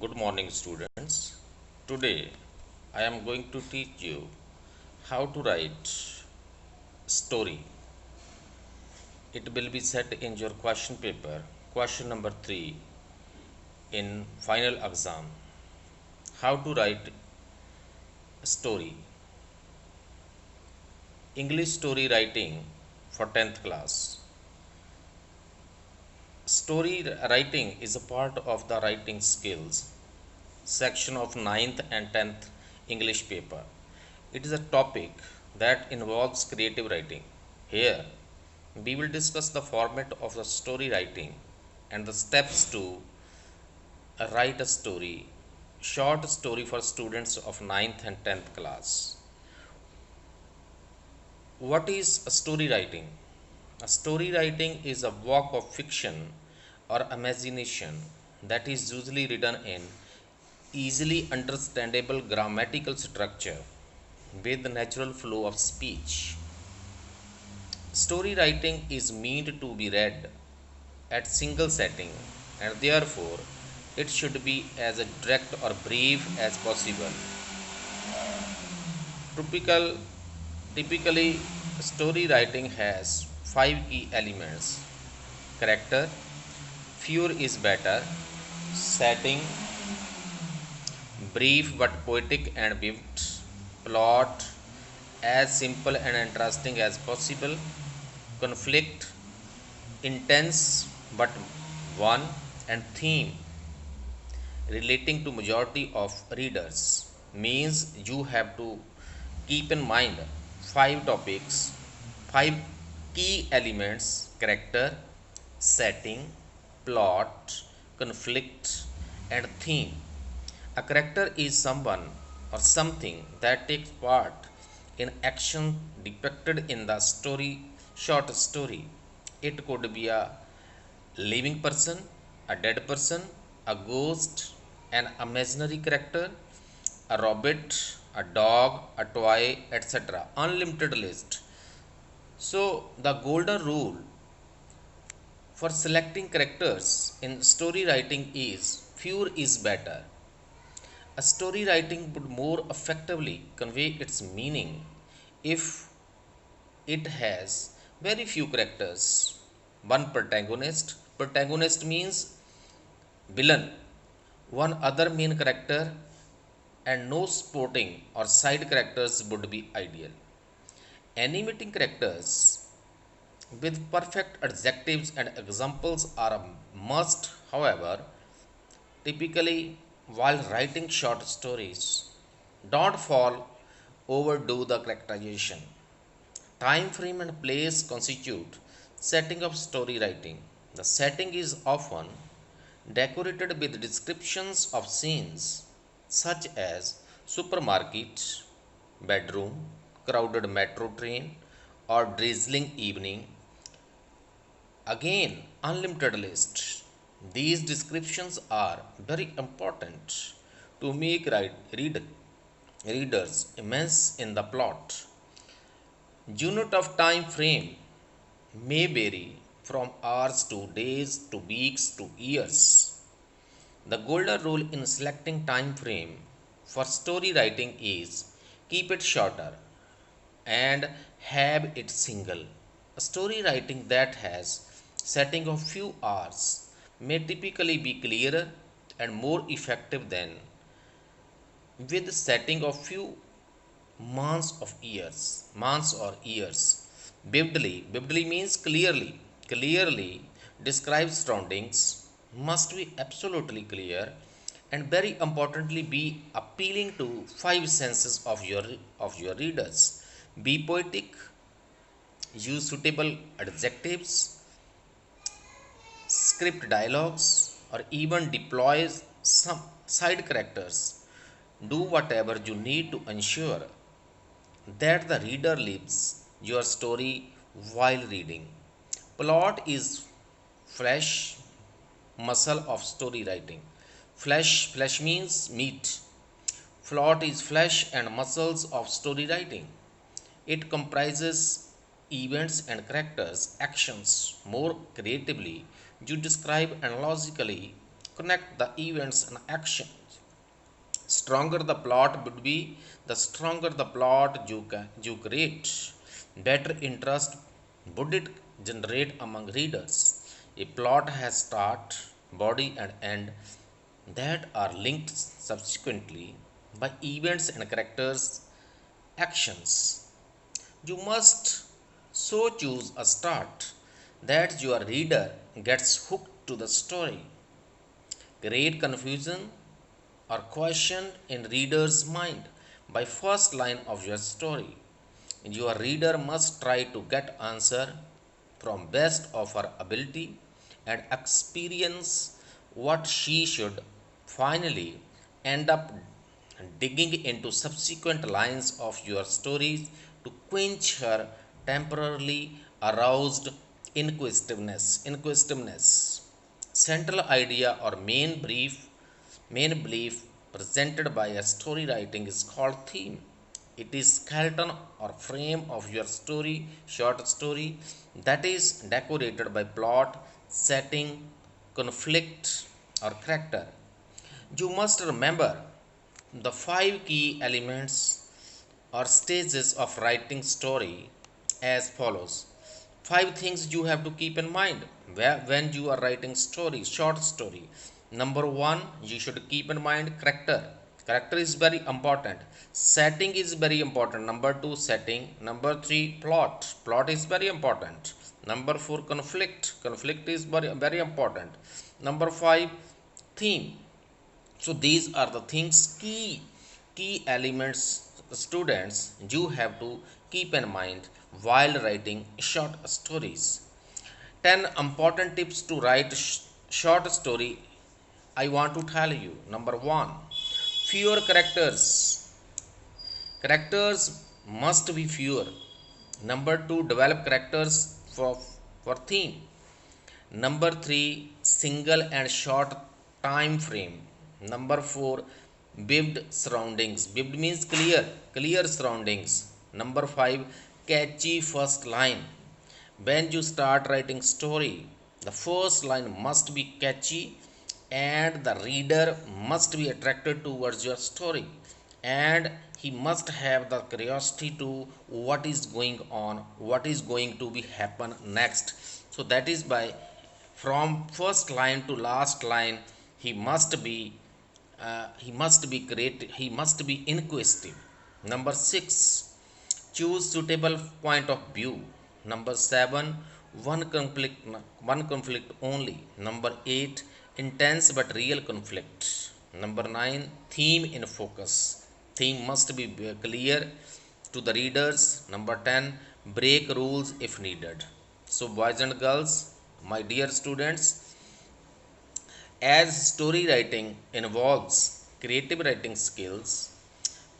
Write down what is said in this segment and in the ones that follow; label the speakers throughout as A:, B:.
A: Good morning, students. Today I am going to teach you how to write story. It will be set in your question paper, question number 3 in final exam. How to write story. English story writing for 10th class. Story writing is a part of the writing skills section of ninth and 10th English paper. It is a topic that involves creative writing. Here, we will discuss the format of the story writing and the steps to write a story, short story for students of ninth and 10th class. What is a story writing? A story writing is a work of fiction or imagination that is usually written in easily understandable grammatical structure with the natural flow of speech. Story writing is meant to be read at single setting and therefore it should be as direct or brief as possible. Typical, Typically, story writing has five key elements: character, fewer is better, setting, brief but poetic and vivid, plot, as simple and interesting as possible, conflict, intense but one, and theme, relating to majority of readers. Means you have to keep in mind five topics, five key elements: character, setting, plot, conflict, and theme. A character is someone or something that takes part in action depicted in the story, short story. It could be a living person, a dead person, a ghost, an imaginary character, a rabbit, a dog, a toy, etc. Unlimited list. So, the golden rule for selecting characters in story writing is fewer is better. A story writing would more effectively convey its meaning if it has very few characters. One protagonist. Protagonist means villain. One other main character and no supporting or side characters would be ideal. Animating characters with perfect adjectives and examples are a must. However, typically, while writing short stories, don't fall overdo the characterization. Time frame and place constitute setting of story writing. The setting is often decorated with descriptions of scenes such as supermarket, bedroom, crowded metro train, or drizzling evening. Again, unlimited list. These descriptions are very important to make readers immerse in the plot. Unit of time frame may vary from hours to days to weeks to years. The golden rule in selecting time frame for story writing is keep it shorter and have it single. A story writing that has setting of few hours may typically be clearer and more effective than with setting of few months or years. Vividly means clearly describe surroundings, must be absolutely clear, and very importantly be appealing to five senses of your readers. Be poetic, use suitable adjectives, script dialogues, or even deploy some side characters. Do whatever you need to ensure that the reader lives your story while reading. Plot is flesh muscle of story writing. Flesh means meat. Plot is flesh and muscles of story writing. It comprises events and characters, actions. More creatively, you describe analogically connect the events and actions. Stronger the plot would be, the stronger the plot you create, better interest would it generate among readers. A plot has start, body, and end that are linked subsequently by events and characters' actions. You must so choose a start that your reader gets hooked to the story, create confusion or question in reader's mind by first line of your story. Your reader must try to get answer from best of her ability and experience what she should finally end up digging into subsequent lines of your stories to quench her temporarily aroused inquisitiveness. Central idea or main belief presented by a story writing is called theme. It is skeleton or frame of your story, short story, that is decorated by plot, setting, conflict, or character. You must remember the five key elements or stages of writing story as follows. Five things you have to keep in mind when you are writing story, short story. Number one, you should keep in mind character. Character is very important. Setting is very important. Number two, setting. Number three, plot. Plot is very important. Number four, conflict. Conflict is very important. Number five, theme. So these are the things, key elements, students, you have to keep in mind while writing short stories. 10 important tips to write short story I want to tell you. Number 1, fewer characters. Characters must be fewer. Number 2, develop characters for theme. Number 3, single and short time frame. Number 4, vivid surroundings. Vivid means clear surroundings. Number 5, catchy first line. When you start writing story, the first line must be catchy and the reader must be attracted towards your story, and he must have the curiosity to what is going on, what is going to be happen next. So that is by from first line to last line he must be creative, he must be inquisitive. Number 6, choose suitable point of view. Number 7, one conflict only. Number 8, intense but real conflict. Number 9, theme in focus. Theme must be clear to the readers. Number 10, break rules if needed. So boys and girls, my dear students, as story writing involves creative writing skills,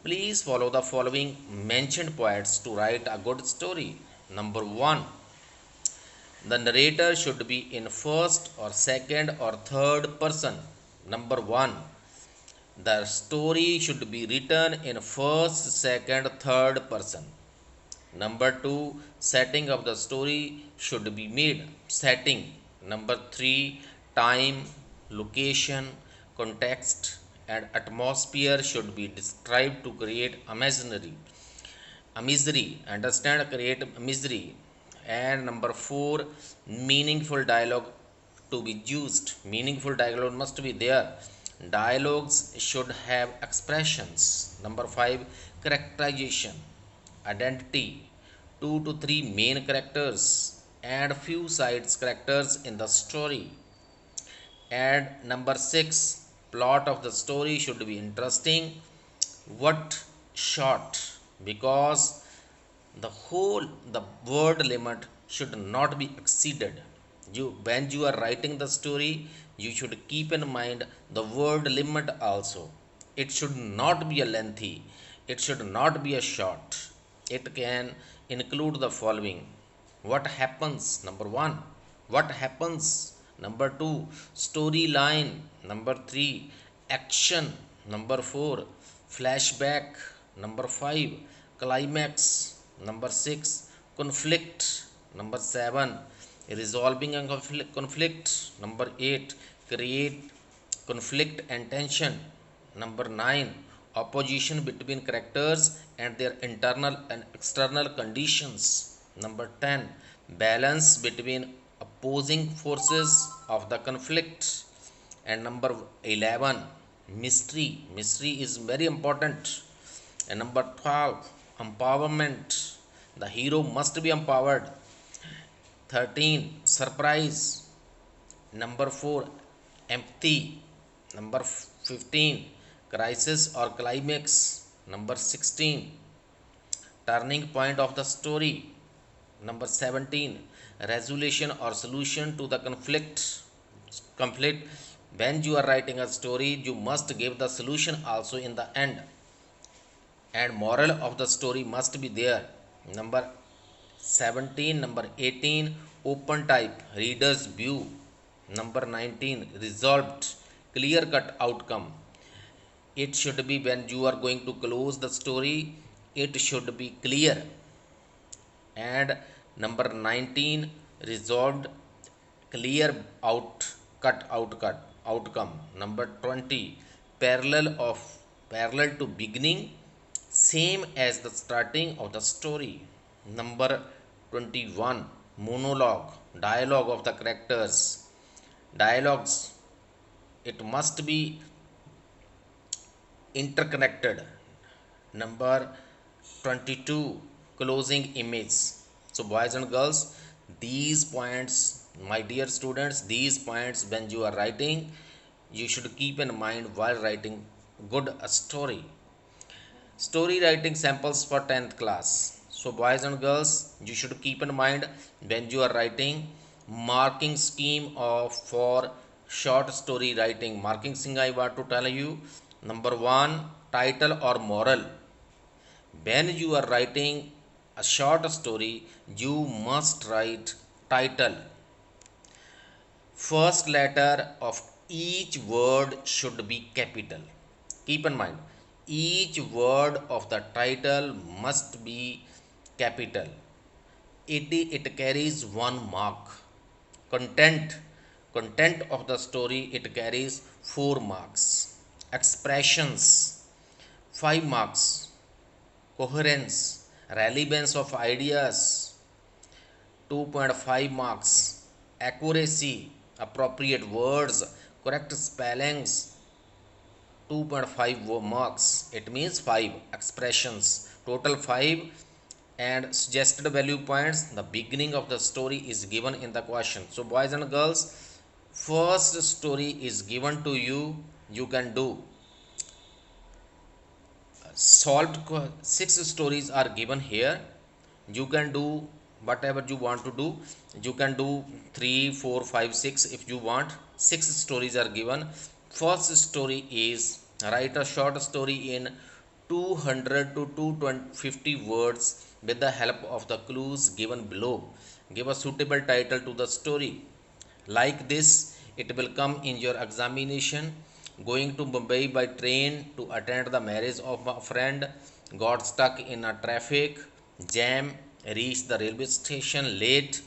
A: please follow the following mentioned points to write a good story. Number 1, the narrator should be in first or second or third person. Number 1, the story should be written in first, second, third person. Number 2, setting of the story should be made. Setting. Number 3, time, location, context, and atmosphere should be described to create imagery. Understand? Create imagery. And number 4, meaningful dialogue to be used. Meaningful dialogue must be there. Dialogues should have expressions. Number 5, characterization, identity, 2 to 3 main characters and few side characters in the story. And number 6, plot of the story should be interesting. What short? Because the word limit should not be exceeded. When you are writing the story, you should keep in mind the word limit also. It should not be a lengthy, it should not be a short. It can include the following: what happens. Number 1, what happens. Number 2, storyline. Number 3, action. Number 4, flashback. Number 5, climax. Number 6, conflict. Number 7, resolving a conflict. Number 8, create conflict and tension. Number 9, opposition between characters and their internal and external conditions. Number 10, balance between opposing forces of the conflict. And number 11, mystery. Mystery is very important. And number 12, empowerment. The hero must be empowered. 13, surprise. Number 4, empathy. Number 15, crisis or climax. Number 16, turning point of the story. Number 17, resolution or solution to the conflict. When you are writing a story, you must give the solution also in the end, and moral of the story must be there. Number 17. Number 18, open type, reader's view. Number 19, resolved, clear cut outcome. It should be when you are going to close the story, it should be clear. And number 19, resolved, clear cut outcome. Number 20, parallel to beginning, same as the starting of the story. Number 21, monologue, dialogue of the characters. Dialogues, it must be interconnected. Number 22, closing image. So boys and girls, these points, my dear students, these points when you are writing, you should keep in mind while writing good a story. Story writing samples for 10th class. So boys and girls, you should keep in mind when you are writing marking scheme of for short story writing. Marking scheme I want to tell you. Number 1, title or moral. When you are writing a short story, you must write title. First letter of each word should be capital. Keep in mind, each word of the title must be capital. It carries 1 mark. Content of the story, it carries 4 marks. Expressions, 5 marks. Coherence, relevance of ideas, 2.5 marks. Accuracy, appropriate words, correct spellings, 2.5 marks. It means 5 expressions, total 5. And suggested value points, the beginning of the story is given in the question. So boys and girls, first story is given to you, you can do solved 6 stories are given here. You can do whatever you want to do. You can do 3, 4, 5, 6 if you want. 6 stories are given. First story is write a short story in 200 to 250 words with the help of the clues given below. Give a suitable title to the story. Like this, it will come in your examination. Going to Mumbai by train to attend the marriage of a friend, got stuck in a traffic jam, reached the railway station late,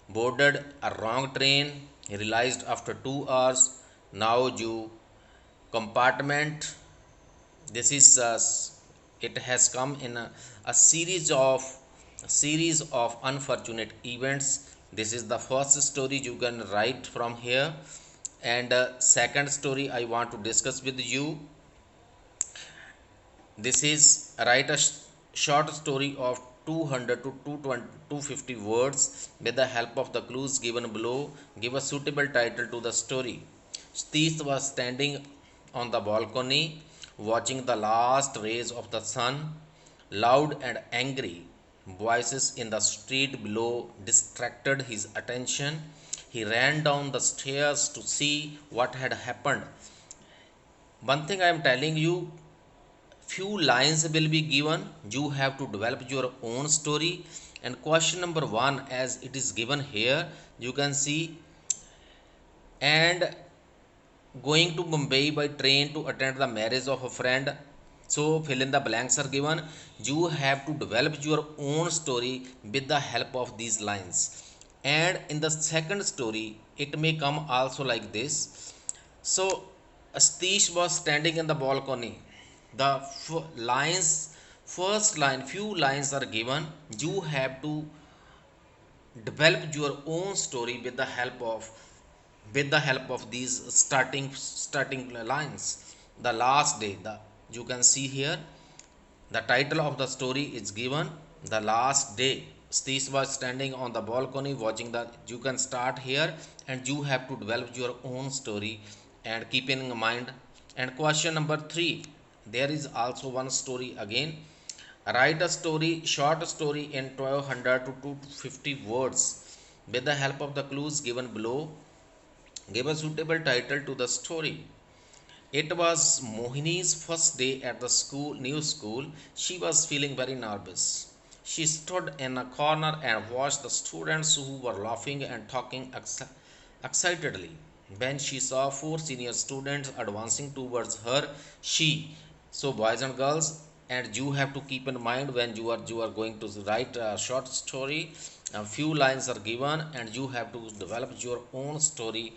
A: boarded a wrong train, realized after 2 hours, now you compartment. This is it has come in a series of unfortunate events. This is the first story you can write from here. And second story I want to discuss with you. This is write a short story of 200 to 250 words with the help of the clues given below. Give a suitable title to the story. Satish was standing on the balcony watching the last rays of the sun. Loud and angry voices in the street below distracted his attention. He ran down the stairs to see what had happened. One thing I am telling you, few lines will be given. You have to develop your own story. And question number 1, as it is given here, you can see, and going to Mumbai by train to attend the marriage of a friend. So fill in the blanks are given. You have to develop your own story with the help of these lines. And in the second story, it may come also like this. So Astish was standing in the balcony. The first line, few lines are given. You have to develop your own story with the help of these starting lines. The last day, the you can see here the title of the story is given, the last day. Steve was standing on the balcony watching the. You can start here, and you have to develop your own story and keep in mind. And question number 3, there is also one story again. Write a story, short story in 1200 to 250 words. With the help of the clues given below, give a suitable title to the story. It was Mohini's first day at the new school. She was feeling very nervous. She stood in a corner and watched the students who were laughing and talking excitedly. When she saw 4 senior students advancing towards her, so boys and girls, and you have to keep in mind when you are going to write a short story, a few lines are given, and you have to develop your own story,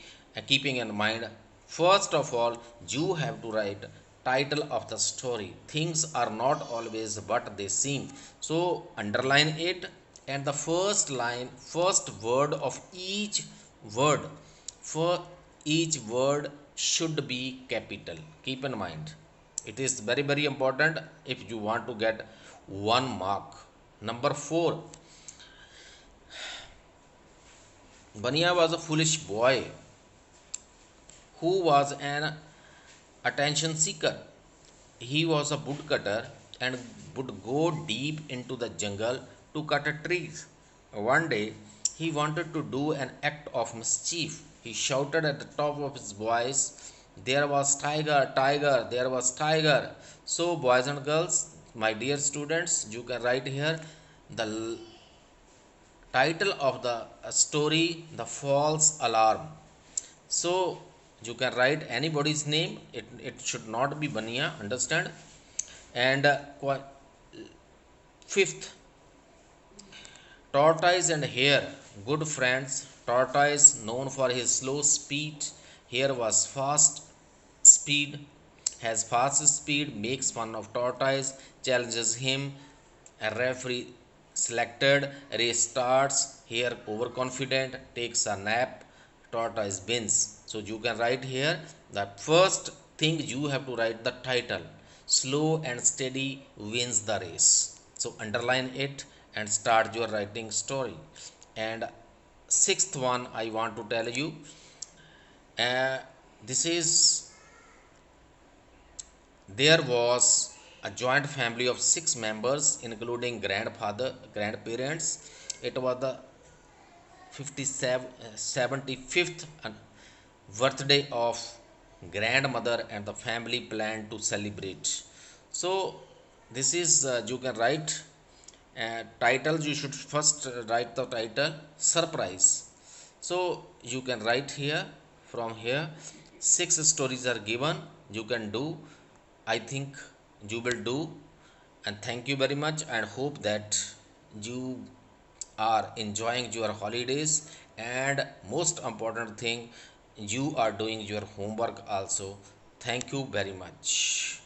A: keeping in mind. First of all, you have to write title of the story. Things are not always what they seem. So underline it, and the first line, first word of each word, for each word should be capital. Keep in mind. It is very very important if you want to get 1 mark. Number 4, Bania was a foolish boy who was an attention seeker. He was a woodcutter and would go deep into the jungle to cut trees. One day, he wanted to do an act of mischief. He shouted at the top of his voice, "There was tiger, tiger, there was tiger." So, boys and girls, my dear students, you can write here the title of the story, The False Alarm. So you can write anybody's name, it should not be Bania, understand. And fifth, Tortoise and Hare, good friends. Tortoise, known for his slow speed, Hare was speed, has fast speed, makes fun of Tortoise, challenges him. A referee selected, race starts. Hare overconfident, takes a nap. Tortoise wins. So you can write here the first thing you have to write the title. Slow and steady wins the race. So underline it and start your writing story. And sixth one I want to tell you, uh, this is there was a joint family of 6 members, including grandfather, grandparents. It was the 75th birthday of grandmother, and the family planned to celebrate. So this is you can write title. You should first write the title, surprise. So you can write here, from here 6 stories are given. You can do, I think you will do. And thank you very much, and hope that you are enjoying your holidays, and most important thing, you are doing your homework also. Thank you very much.